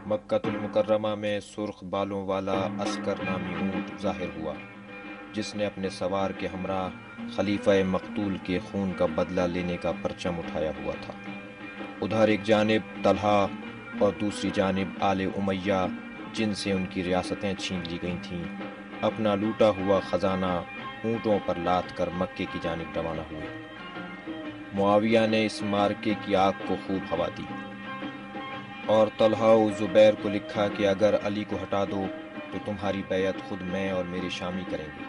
مکۃ المکرمہ میں سرخ بالوں والا عسکر نامی اونٹ ظاہر ہوا، جس نے اپنے سوار کے ہمراہ خلیفہ مقتول کے خون کا بدلہ لینے کا پرچم اٹھایا ہوا تھا۔ ادھر ایک جانب طلحہ اور دوسری جانب آل امیہ، جن سے ان کی ریاستیں چھین لی گئی تھیں، اپنا لوٹا ہوا خزانہ اونٹوں پر لاد کر مکے کی جانب روانہ ہوئے۔ معاویہ نے اس مارکے کی آگ کو خوب ہوا دی اور طلحہ و زبیر کو لکھا کہ اگر علی کو ہٹا دو تو تمہاری بیعت خود میں اور میرے شامی کریں گے۔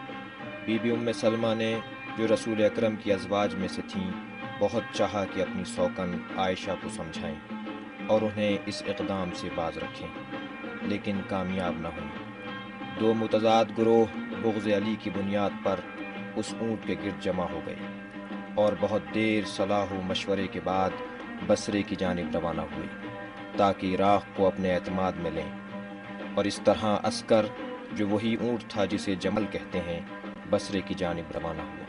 بی بی ام سلمہ نے، جو رسول اکرم کی ازواج میں سے تھیں، بہت چاہا کہ اپنی سوکن عائشہ کو سمجھائیں اور انہیں اس اقدام سے باز رکھیں، لیکن کامیاب نہ ہوئیں۔ دو متضاد گروہ بغض علی کی بنیاد پر اس اونٹ کے گرد جمع ہو گئے اور بہت دیر صلاح و مشورے کے بعد بصرے کی جانب روانہ ہوئے تاکہ عراق کو اپنے اعتماد میں لیں، اور اس طرح عسکر، جو وہی اونٹ تھا جسے جمل کہتے ہیں، بصرے کی جانب روانہ ہوا۔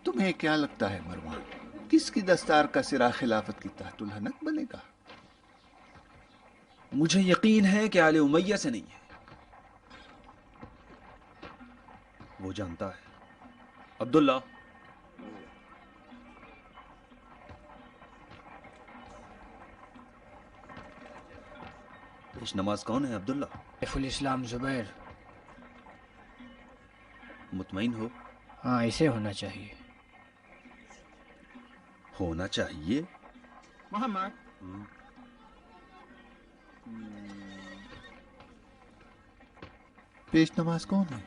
تمہیں کیا لگتا ہے مروان، کس کی دستار کا سرا خلافت کی تحت الحنک بنے گا؟ مجھے یقین ہے کہ آل امیہ سے نہیں ہے۔ وہ جانتا ہے۔ عبداللہ، پیش نماز کون ہے عبداللہ؟ سیف الاسلام زبیر۔ مطمئن ہو؟ ہاں، اسے ہونا چاہیے۔ ہونا چاہیے؟ محمد، پیش نماز کون ہے؟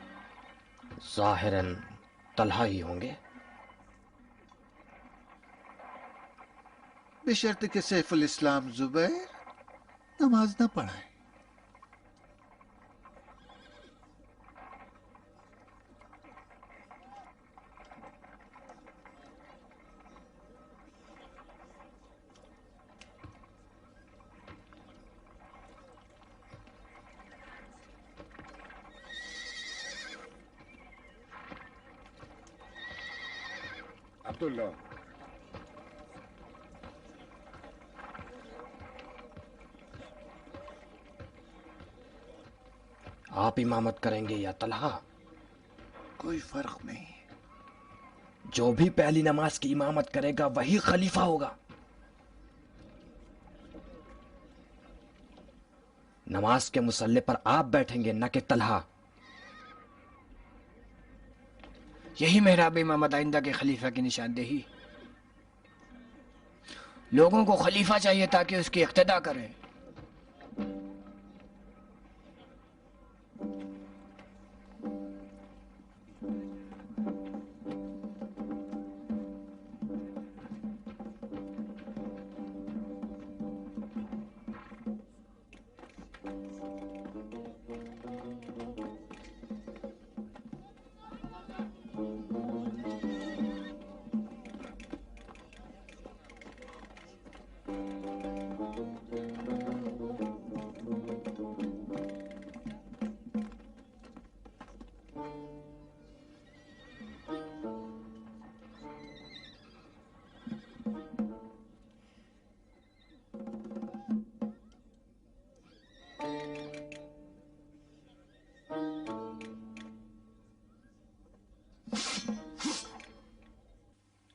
ظاہراً طلحہ ہی ہوں گے۔ بشرط کہ سیف الاسلام زبیر نماز نہ پڑھائے۔ عبداللہ، آپ امامت کریں گے یا طلحہ؟ کوئی فرق نہیں۔ جو بھی پہلی نماز کی امامت کرے گا وہی خلیفہ ہوگا۔ نماز کے مصلی پر آپ بیٹھیں گے، نہ کہ طلحہ۔ یہی محراب امامت آئندہ کے خلیفہ کی نشاندہی۔ لوگوں کو خلیفہ چاہیے تاکہ اس کی اقتداء کریں۔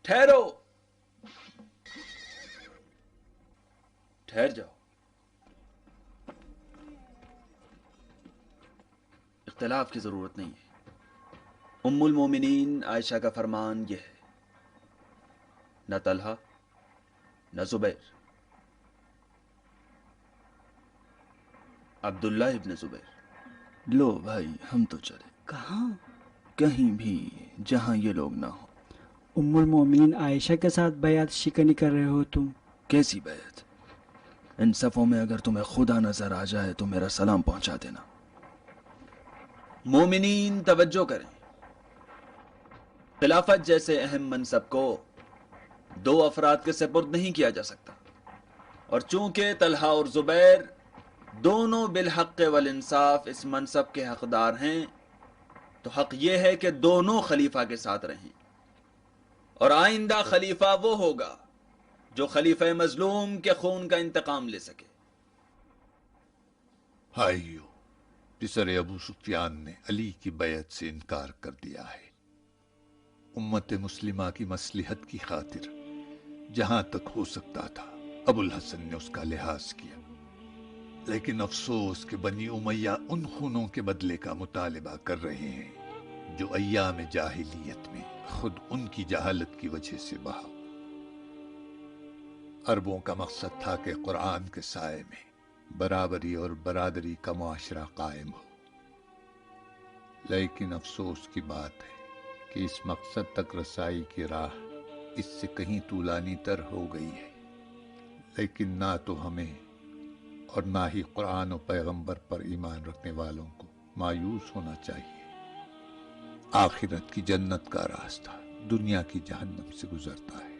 ٹھہرو، ٹھہر جاؤ. اختلاف کی ضرورت نہیں ہے. ام المومنین عائشہ کا فرمان یہ ہے، نہ طلحہ نہ زبیر، عبداللہ ابن زبیر. لو بھائی ہم تو چلے. کہاں؟ کہیں بھی جہاں یہ لوگ نہ ہوں. ام المومنین عائشہ کے ساتھ بیعت شکنی کر رہے ہو تم؟ کیسی بیعت؟ ان صفوں میں اگر تمہیں خدا نظر آ جائے تو میرا سلام پہنچا دینا. مومنین توجہ کریں، خلافت جیسے اہم منصب کو دو افراد کے سپرد نہیں کیا جا سکتا، اور چونکہ طلحہ اور زبیر دونوں بالحق والانصاف اس منصب کے حقدار ہیں، تو حق یہ ہے کہ دونوں خلیفہ کے ساتھ رہیں، اور آئندہ خلیفہ وہ ہوگا جو خلیفہ مظلوم کے خون کا انتقام لے سکے. بھائیو، پسر ابو سفیان نے علی کی بیعت سے انکار کر دیا ہے. امت مسلمہ کی مصلحت کی خاطر جہاں تک ہو سکتا تھا ابو الحسن نے اس کا لحاظ کیا، لیکن افسوس کہ بنی امیہ ان خونوں کے بدلے کا مطالبہ کر رہے ہیں جو ایام جاہلیت میں خود ان کی جہالت کی وجہ سے بہا. عربوں کا مقصد تھا کہ قرآن کے سائے میں برابری اور برادری کا معاشرہ قائم ہو، لیکن افسوس کی بات ہے کہ اس مقصد تک رسائی کی راہ اس سے کہیں طولانی تر ہو گئی ہے. لیکن نہ تو ہمیں اور نہ ہی قرآن و پیغمبر پر ایمان رکھنے والوں کو مایوس ہونا چاہیے. آخرت کی جنت کا راستہ دنیا کی جہنم سے گزرتا ہے.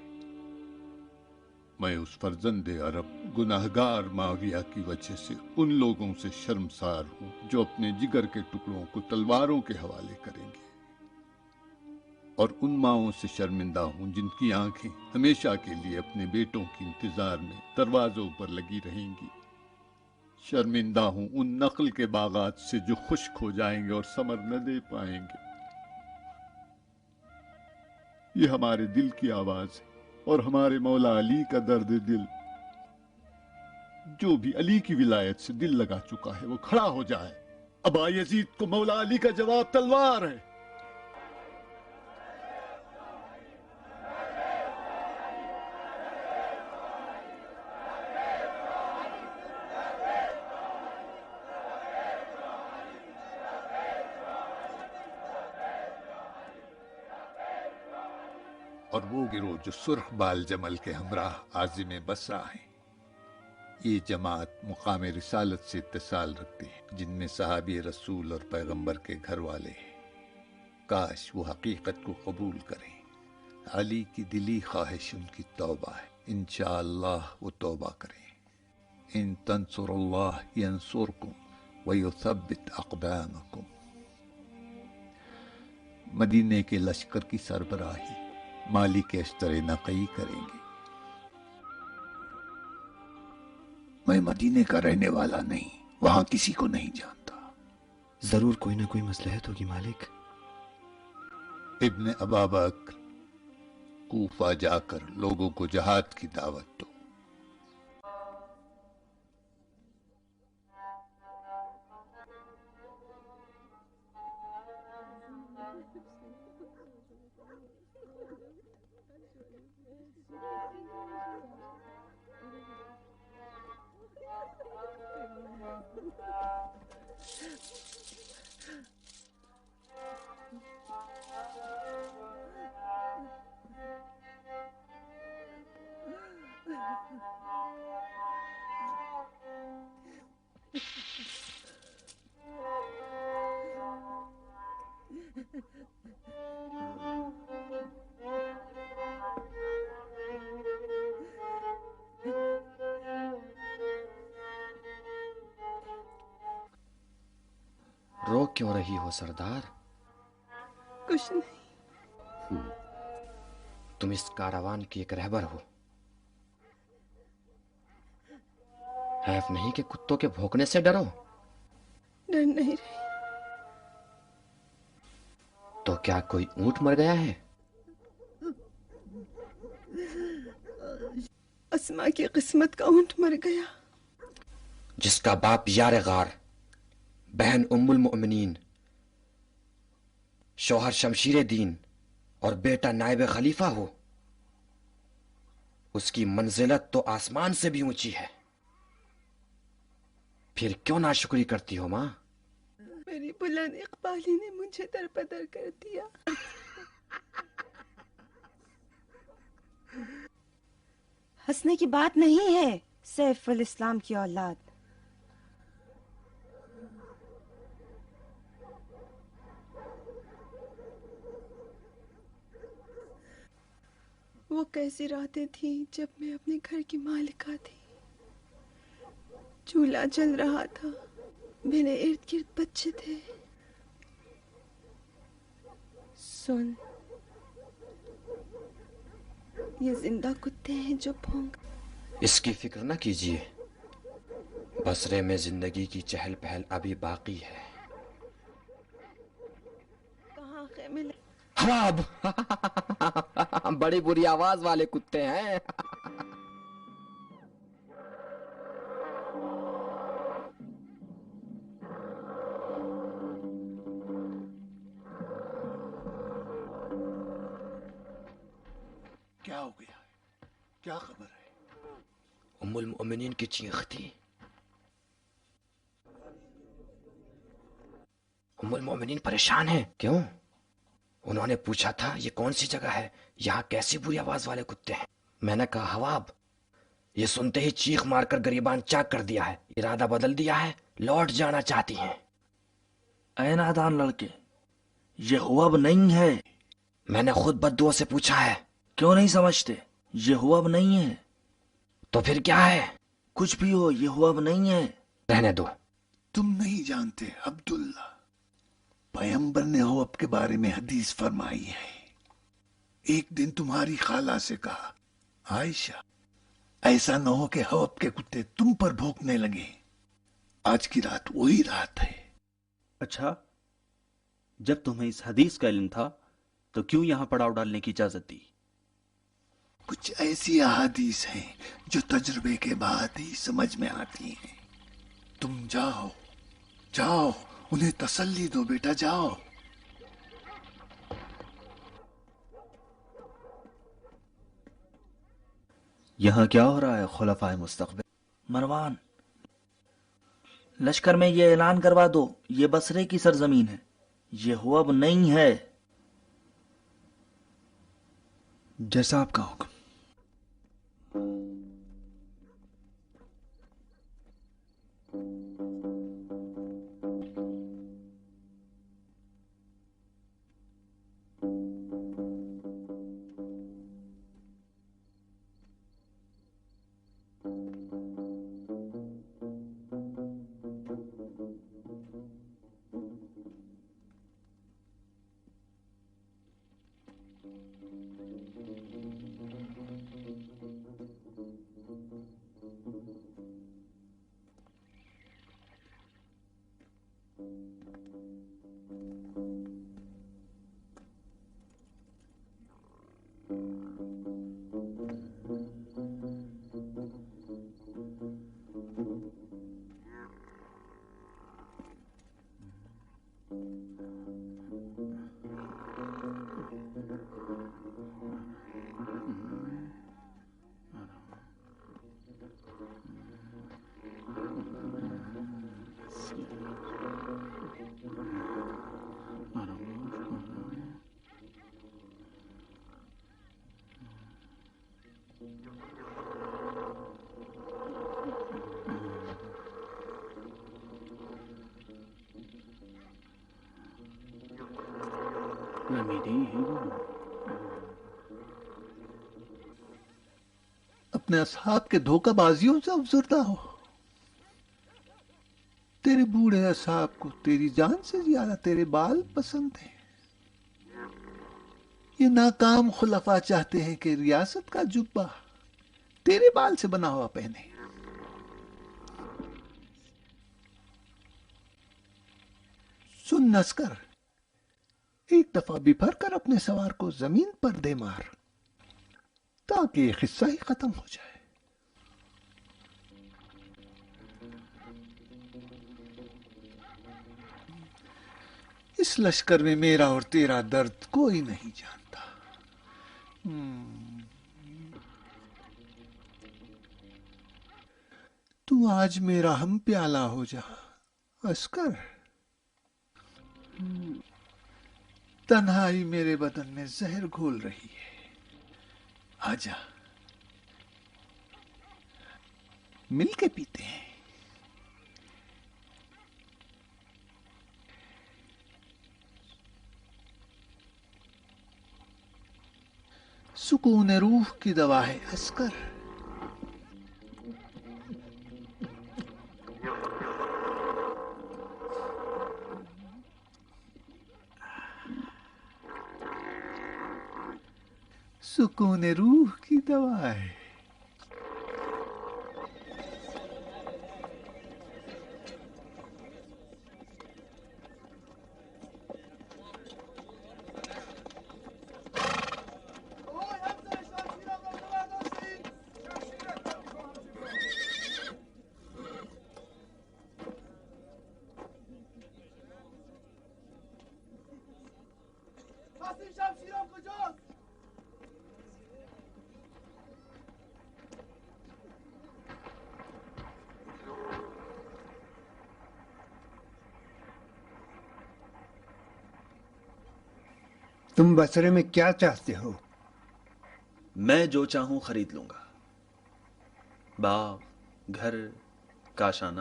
میں اس فرزند عرب گناہگار معاویہ کی وجہ سے ان لوگوں سے شرمسار ہوں جو اپنے جگر کے ٹکڑوں کو تلواروں کے حوالے کریں گے، اور ان ماؤں سے شرمندہ ہوں جن کی آنکھیں ہمیشہ کے لیے اپنے بیٹوں کے انتظار میں دروازوں پر لگی رہیں گی. شرمندہ ہوں ان نخل کے باغات سے جو خشک ہو جائیں گے اور ثمر نہ دے پائیں گے. یہ ہمارے دل کی آواز ہے اور ہمارے مولا علی کا درد دل. جو بھی علی کی ولایت سے دل لگا چکا ہے وہ کھڑا ہو جائے. ابا یزید کو مولا علی کا جواب تلوار ہے. اور وہ گروہ جو سرخ بال جمل کے ہمراہ عازم بصرہ ہیں، یہ جماعت مقام رسالت سے اتصال رکھتے ہیں، جن میں صحابی رسول اور پیغمبر کے گھر والے ہیں. کاش وہ حقیقت کو قبول کریں. علی کی دلی خواہش ان کی توبہ ہے. انشاءاللہ وہ توبہ کریں. ان تنصر اللہ ینصرکم ویثبت اقدامکم. مدینے کے لشکر کی سربراہی مالک اشتر نقی کریں گے. میں مدینے کا رہنے والا نہیں، وہاں کسی کو نہیں جانتا. ضرور کوئی نہ کوئی مصلحت ہوگی مالک. ابن ابا بکر، کوفہ جا کر لوگوں کو جہاد کی دعوت دو. رو کیوں رہی ہو سردار؟ کچھ نہیں. تم اس کاروان کی ایک رہبر ہو. حیف نہیں کہ کتوں کے بھونکنے سے ڈرو. ڈر نہیں رہی. تو کیا کوئی اونٹ مر گیا ہے؟ اسما کی قسمت کا اونٹ مر گیا. جس کا باپ یار غار، بہن ام المؤمنین، شوہر شمشیر دین اور بیٹا نائب خلیفہ ہو، اس کی منزلت تو آسمان سے بھی اونچی ہے. پھر کیوں ناشکری کرتی ہو ماں؟ میری بلند اقبالی نے مجھے درپدر کر دیا. ہنسنے کی بات نہیں ہے سیف الاسلام کی اولاد. وہ کیسی راتیں تھیں جب میں اپنے گھر کی مالکہ تھی. چولہا جل رہا تھا، میرے ارد گرد بچے تھے. سن، یہ زندہ کتے ہیں جو بھونک. اس کی فکر نہ کیجیے، بصرے میں زندگی کی چہل پہل ابھی باقی ہے. کہاں خیمے خواب بڑی بری آواز والے کتے ہیں. کیا ہو گیا؟ کیا خبر ہے؟ ام المؤمنین کی چیخ تھی. ام المؤمنین پریشان ہیں. کیوں؟ انہوں نے پوچھا تھا یہ کون سی جگہ ہے، یہاں کیسی بری آواز والے کتے ہیں. میں نے کہا حواب. یہ سنتے ہی چیخ مار کر گریبان چاک کر دیا ہے، ارادہ بدل دیا ہے، لوٹ جانا چاہتی ہیں. اے نادان لڑکے، یہ حواب نہیں ہے. میں نے خود بددعا سے پوچھا ہے. کیوں نہیں سمجھتے؟ یہ حواب نہیں ہے. تو پھر کیا ہے؟ کچھ بھی ہو، یہ حواب نہیں ہے. رہنے دو. تم نہیں جانتے عبداللہ، پیغمبر نے حواب کے بارے میں حدیث فرمائی ہے. ایک دن تمہاری خالہ سے کہا، عائشہ ایسا نہ ہو کہ حواب کے کتے تم پر بھونکنے لگے. آج کی رات وہی رات ہے. اچھا، جب تمہیں اس حدیث کا علم تھا تو کیوں یہاں پڑاؤ ڈالنے کی اجازت دی؟ کچھ ایسی احادیث ہیں جو تجربے کے بعد ہی سمجھ میں آتی ہیں. تم جاؤ جاؤ، انہیں تسلی دو بیٹا، جاؤ. یہاں کیا ہو رہا ہے خلفائے مستقبل؟ مروان، لشکر میں یہ اعلان کروا دو یہ بصرے کی سرزمین ہے، یہ حواب نہیں ہے. جیسا آپ کا حکم. اپنے اصحاب کے دھوکہ بازیوں سے افسردہ ہو. تیرے بوڑھے اصحاب کو تیری جان سے زیادہ تیرے بال پسند ہیں. یہ ناکام خلفاء چاہتے ہیں کہ ریاست کا جبہ تیرے بال سے بنا ہوا پہنے. سن نسکر، ایک دفعہ بپھر کر اپنے سوار کو زمین پر دے مار تاکہ یہ قصہ ہی ختم ہو جائے. اس لشکر میں میرا اور تیرا درد کوئی نہیں جانتا. تو آج میرا ہم پیالہ ہو جا عسکر. تنہائی میرے بدن میں زہر گھول رہی ہے. آجا مل کے پیتے ہیں. سکون روح کی دوا ہے عسکر. سکون روح کی دوا ہے. تم بصرے میں کیا چاہتے ہو؟ میں جو چاہوں خرید لوں گا. باغ، گھر، کاشانہ.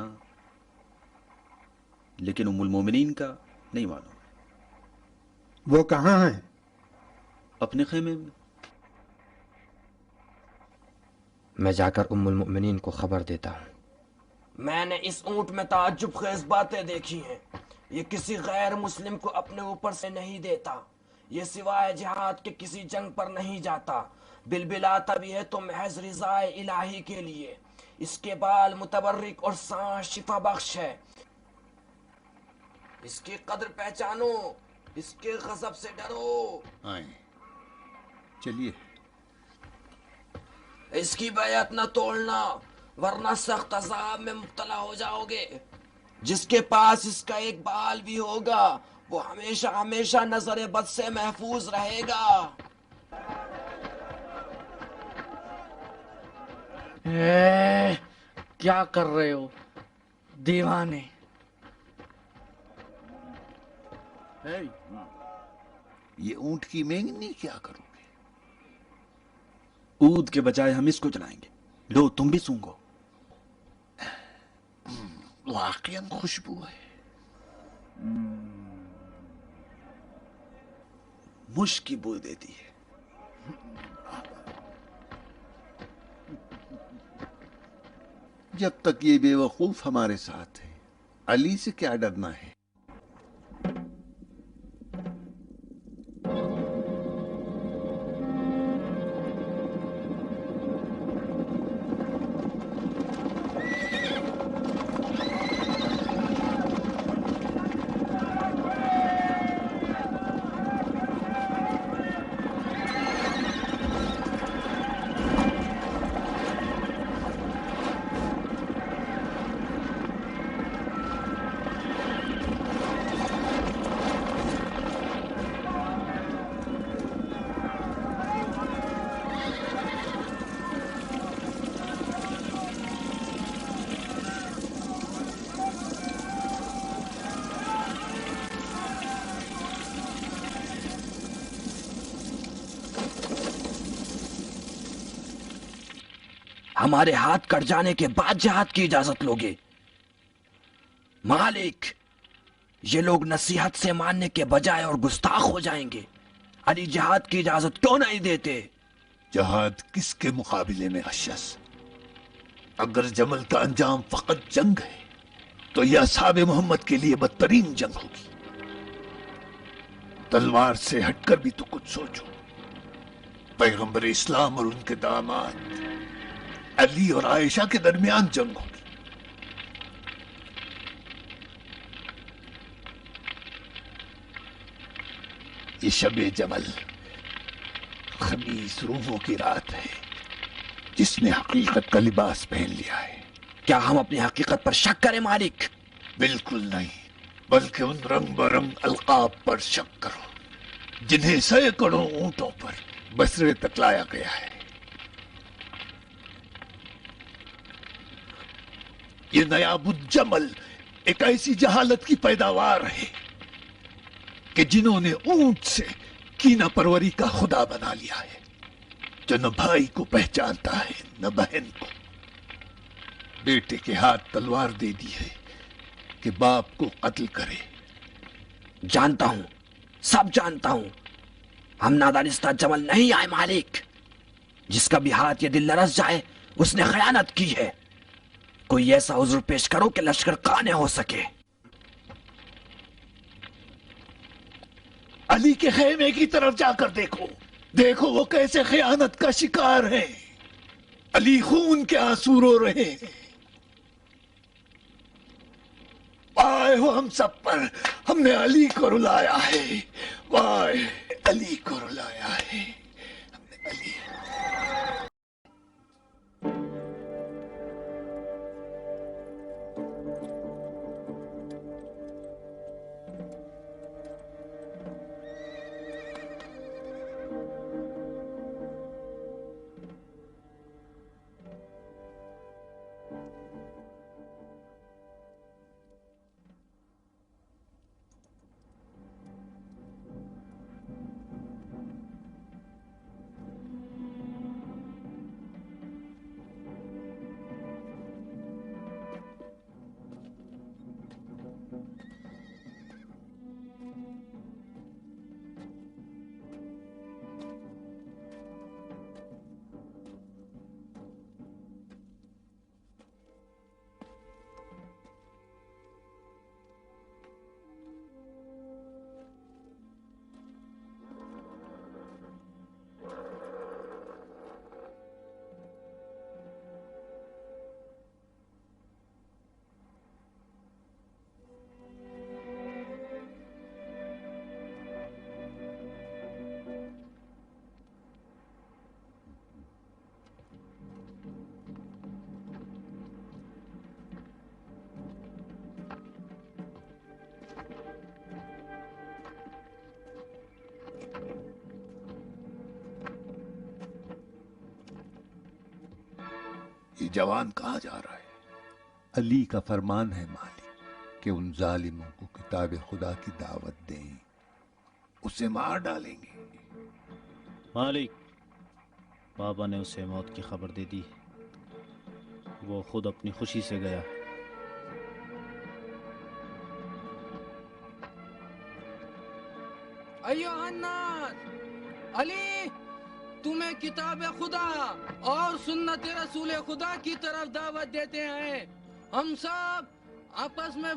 لیکن ام المومنین کا نہیں معلوم. وہ کہاں ہیں؟ اپنے خیمے میں. میں جا کر ام المؤمنین کو خبر دیتا ہوں. میں نے اس اونٹ میں تعجب خیز باتیں دیکھی ہیں. یہ کسی غیر مسلم کو اپنے اوپر سے نہیں دیتا. یہ سوائے جہاد کے کسی جنگ پر نہیں جاتا. بلبلاتا بھی ہے تو محض رضائے الہی کے لیے. اس کے بال متبرک اور سانس شفا بخش ہے. اس کی قدر پہچانو، اس کے غضب سے ڈرو. آئیں چلیے. اس کی بیعت نہ توڑنا ورنہ سخت عذاب میں مبتلا ہو جاؤ گے. جس کے پاس اس کا ایک بال بھی ہوگا وہ ہمیشہ ہمیشہ نظر بد سے محفوظ رہے گا. کیا کر رہے ہو دیوانے؟ یہ اونٹ کی مینگنی کیا کرو گے؟ اود کے بجائے ہم اس کو جلائیں گے. لو تم بھی سونگو. واقعاً خوشبو ہے. مشک کی بو دیتی ہے. جب تک یہ بے وقوف ہمارے ساتھ ہے علی سے کیا ڈرنا ہے؟ ہمارے ہاتھ کٹ جانے کے بعد جہاد کی اجازت لوگے؟ مالک، یہ لوگ نصیحت سے ماننے کے بجائے اور گستاخ ہو جائیں گے. علی جہاد کی اجازت کیوں نہیں دیتے؟ جہاد کس کے مقابلے میں اشیس؟ اگر جمل کا انجام فقط جنگ ہے تو یہ اصحاب محمد کے لیے بدترین جنگ ہوگی. تلوار سے ہٹ کر بھی تو کچھ سوچو. پیغمبر اسلام اور ان کے داماد علی اور عائشہ کے درمیان جنگ ہوگی. یہ شب جمل خمیس روحوں کی رات ہے جس نے حقیقت کا لباس پہن لیا ہے. کیا ہم اپنی حقیقت پر شک کریں مالک؟ بالکل نہیں. بلکہ ان رنگ برنگ القاب پر شک کرو جنہیں سینکڑوں اونٹوں پر بصرے تک لایا گیا ہے۔ یہ نیاب الجمل ایک ایسی جہالت کی پیداوار ہے کہ جنہوں نے اونٹ سے کینہ پروری کا خدا بنا لیا ہے، جو نہ بھائی کو پہچانتا ہے نہ بہن کو۔ بیٹے کے ہاتھ تلوار دے دی ہے کہ باپ کو قتل کرے۔ جانتا ہوں، سب جانتا ہوں، ہم نادانستہ جمل نہیں آئے مالک۔ جس کا بھی ہاتھ یہ دل لرز جائے اس نے خیانت کی ہے۔ کوئی ایسا عذر پیش کرو کہ لشکر کانے ہو سکے۔ علی کے خیمے کی طرف جا کر دیکھو، دیکھو وہ کیسے خیانت کا شکار ہیں۔ علی خون کے آنسو رو رہے ہیں۔ آئے ہو ہم سب پر، ہم نے علی کو رلایا ہے، وائے علی کو رلایا ہے ہم نے علی۔ یہ جوان کہاں جا رہا ہے؟ علی کا فرمان ہے مالک کہ ان ظالموں کو کتاب خدا کی دعوت دیں، اسے مار ڈالیں گے۔ مالک، بابا نے اسے موت کی خبر دے دی، وہ خود اپنی خوشی سے گیا۔ ایوہ الناس، علی تمہیں کتاب خدا اور سنت رسول خدا کی طرف دعوت دیتے ہیں۔ ہم سب آپس میں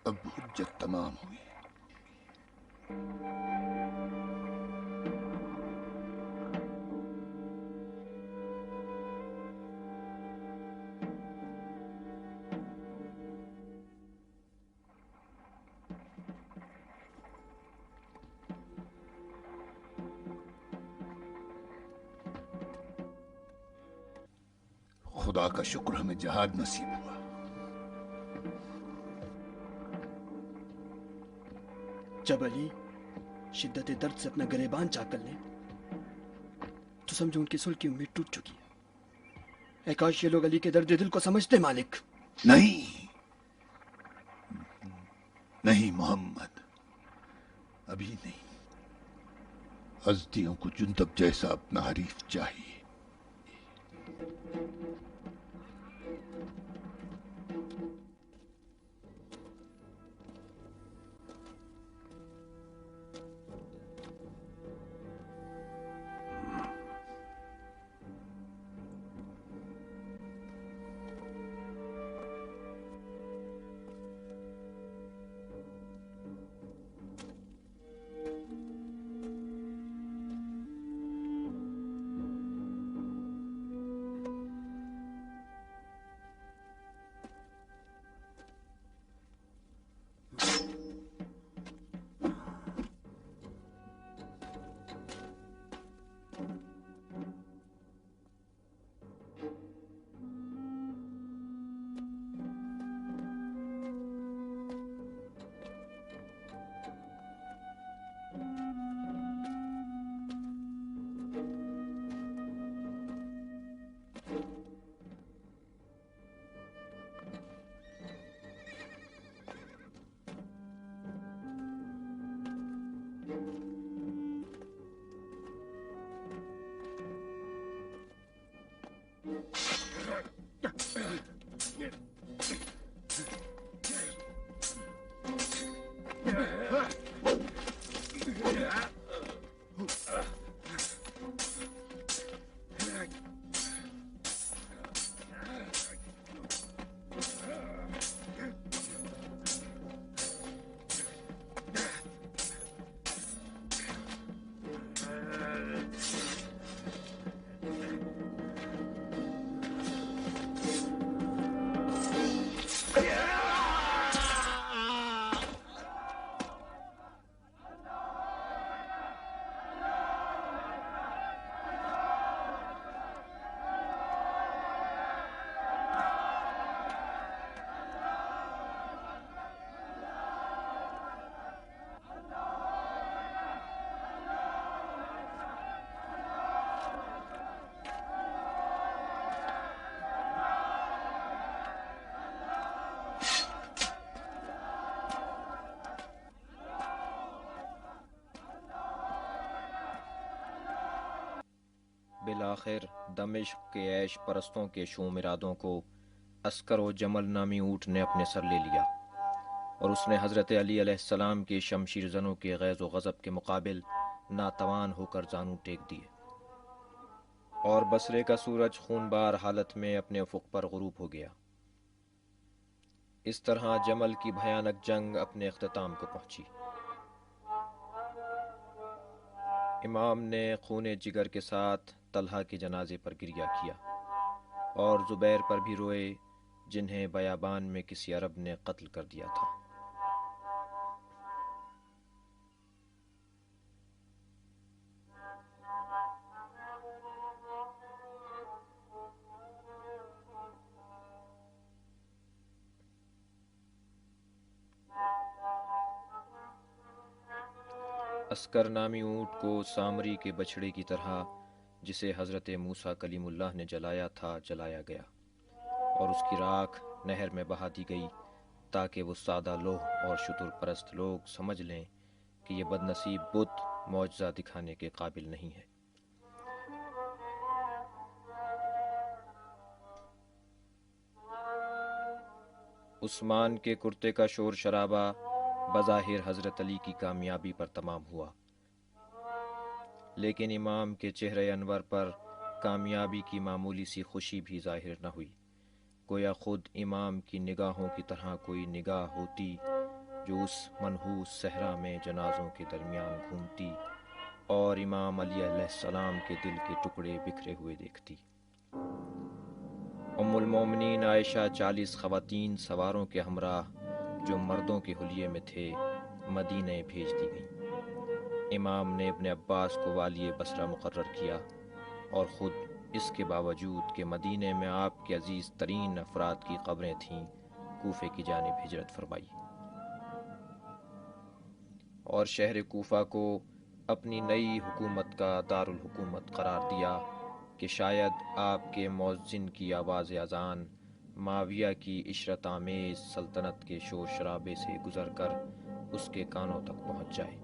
اب حجت تمام ہوئی۔ خدا کا شکر ہمیں جہاد نصیب ہوا۔ جب علی شدت درد سے اپنا گریبان چاک کر لیں تو سمجھو ان کی صلح کی امید ٹوٹ چکی ہے۔ اے کاش یہ لوگ علی کے درد دل کو سمجھتے مالک۔ نہیں نہیں محمد، ابھی نہیں. ازدیوں کو جندب جیسا اپنا حریف چاہیے. بالآخر دمشق کے عیش پرستوں کے شوم ارادوں کو عسکر و جمل نامی اونٹ نے اپنے سر لے لیا، اور اس نے حضرت علی علیہ السلام کی شمشیر زنوں کے غیظ و غضب کے مقابل ناتوان ہو کر زانو ٹیک دیے، اور بصرے کا سورج خونبار حالت میں اپنے افق پر غروب ہو گیا. اس طرح جمل کی بھیانک جنگ اپنے اختتام کو پہنچی. امام نے خون جگر کے ساتھ طلحہ کے جنازے پر گریہ کیا، اور زبیر پر بھی روئے جنہیں بیابان میں کسی عرب نے قتل کر دیا تھا. عسکر نامی اونٹ کو سامری کے بچھڑے کی طرح جسے حضرت موسیٰ کلیم اللہ نے جلایا تھا جلایا گیا، اور اس کی راکھ نہر میں بہا دی گئی تاکہ وہ سادہ لوح اور شتر پرست لوگ سمجھ لیں کہ یہ بد نصیب بت معجزہ دکھانے کے قابل نہیں ہے. عثمان کے کرتے کا شور شرابہ بظاہر حضرت علی کی کامیابی پر تمام ہوا، لیکن امام کے چہرے انور پر کامیابی کی معمولی سی خوشی بھی ظاہر نہ ہوئی، گویا خود امام کی نگاہوں کی طرح کوئی نگاہ ہوتی جو اس منحوس صحرا میں جنازوں کے درمیان گھومتی اور امام علی علیہ السلام کے دل کے ٹکڑے بکھرے ہوئے دیکھتی. ام المومنین عائشہ 40 خواتین سواروں کے ہمراہ جو مردوں کے حلیے میں تھے مدینہ بھیج دی گئیں. امام نے ابن عباس کو والی بصرہ مقرر کیا، اور خود اس کے باوجود کہ مدینہ میں آپ کے عزیز ترین افراد کی قبریں تھیں کوفے کی جانب ہجرت فرمائی، اور شہر کوفہ کو اپنی نئی حکومت کا دارالحکومت قرار دیا کہ شاید آپ کے مؤذن کی آواز اذان معاویہ کی عشرت آمیز سلطنت کے شور شرابے سے گزر کر اس کے کانوں تک پہنچ جائے.